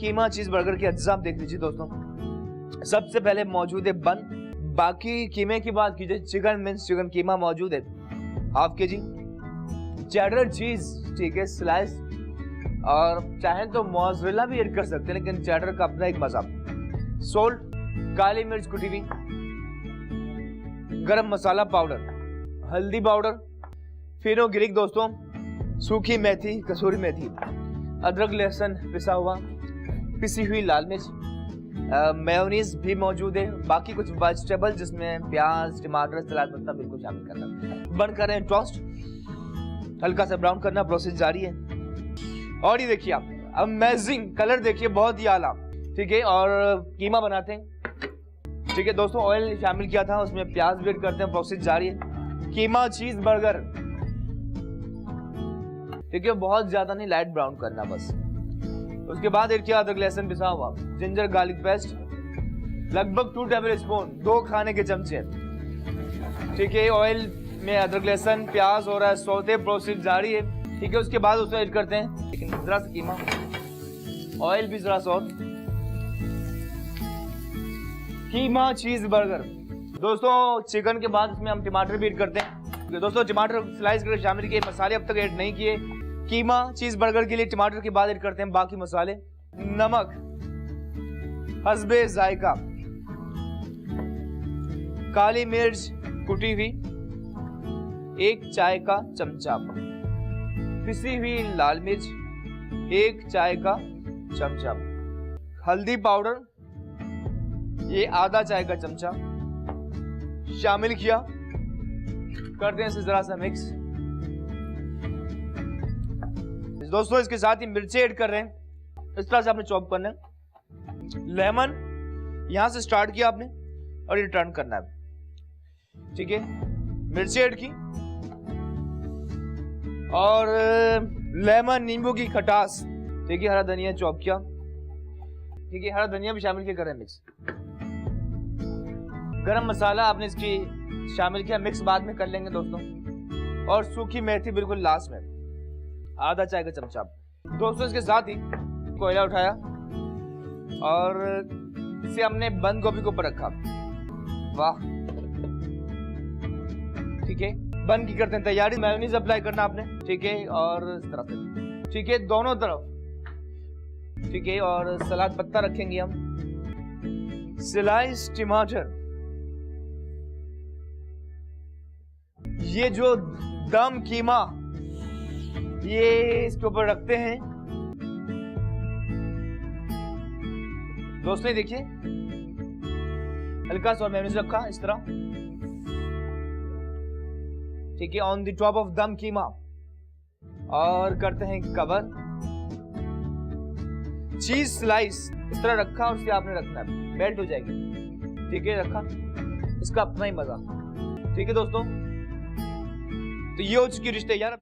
कीमा चीज बर्गर के अज्जा आप देख लीजिए दोस्तों। सबसे पहले मौजूद है बन, बाकी कीमे की बात कीजिए चिकन मिन्स चिकन कीमा मौजूद है हाफ के जी, चेडर चीज ठीक है स्लाइस, और चाहें तो मोज़रेला भी ऐड कर सकते हैं लेकिन चेडर का अपना एक मजा। सोल्ट, काली मिर्च कुटी हुई, गरम मसाला पाउडर, हल्दी पाउडर, फेनोग्रीक दोस्तों, सूखी मेथी कसूरी मेथी, अदरक लहसुन पिसा हुआ, पिसी हुई लाल मिर्च, मेयोनीज भी मौजूद है, बाकी कुछ वेजिटेबल जिसमें प्याज टमाटर सलाद पत्ता बिल्कुल शामिल करना। बन कर रहे हैं टोस्ट, हल्का सा ब्राउन करना, प्रोसेस जारी है। और ये देखिए आप अमेजिंग कलर देखिए, बहुत ही आला ठीक है। और कीमा बनाते हैं ठीक है दोस्तों, ऑयल शामिल किया था उसमें प्याज भी ऐड करते हैं, प्रोसेस जारी है। कीमा चीज बर्गर ठीक है, बहुत ज्यादा नहीं लाइट ब्राउन करना बस। उसके बाद ऐड किया अदरक लहसुन पिसा हुआ, जिंजर गार्लिक पेस्ट लगभग 2 टेबल स्पून 2 खाने के चमचे ठीक है। ऑयल में अदरक लहसुन प्याज हो रहा है, सौते प्रोसेस जारी है ठीक है। उसके बाद उसमें ऐड करते हैं लेकिन जरा सा कीमा, ऑयल भी जरा सा, कीमा चीज बर्गर दोस्तों। चिकन के बाद इसमें हम टमाटर भी ऐड करते हैं दोस्तों, टमाटर स्लाइस करके शामिल किए, मसाले अब तक ऐड नहीं किए। कीमा चीज बर्गर के लिए टमाटर के बाद ऐड करते हैं बाकी मसाले, नमक हस्बे जायका, काली मिर्च कुटी हुई 1 चाय का चमचा, पिसी हुई लाल मिर्च 1 चाय का चमचा, हल्दी पाउडर ये आधा चाय का चमचा शामिल किया, करते हैं इसे जरा सा मिक्स दोस्तों। इसके साथ ही मिर्ची ऐड कर रहे हैं, इस तरह से आपने चॉप करना है। लेमन यहां से स्टार्ट किया आपने और ये टर्न करना है ठीक है। मिर्ची ऐड की और लेमन नींबू की खटास ठीक है, हरा धनिया चॉप किया ठीक है, हरा धनिया भी शामिल किया, करें मिक्स। गरम मसाला आपने इसकी शामिल किया, मिक्स बाद में कर लेंगे दोस्तों। और सूखी मेथी बिल्कुल लास्ट में आधा चाय का चमचा दोस्तों। इसके साथ ही कोयला उठाया और इसे हमने बंद गोभी के ऊपर रखा, वाह ठीक है। बंद की करते हैं तैयारी, मेयोनीज अप्लाई करना आपने ठीक है, और इस तरह से ठीक है दोनों तरफ ठीक है। और सलाद पत्ता रखेंगे हम, स्लाइस टमाटर, ये जो दम कीमा ये इसके ऊपर रखते हैं दोस्तों। देखिए हल्का सा मेयोनीज रखा इस तरह ठीक है, on the top of them कीमा, और करते हैं कवर। चीज स्लाइस इस तरह रखा और उसे आपने रखना है, मेल्ट हो जाएगी ठीक है, रखा, इसका अपना ही मजा ठीक है दोस्तों। तो ये हो चुकी डिश तैयार।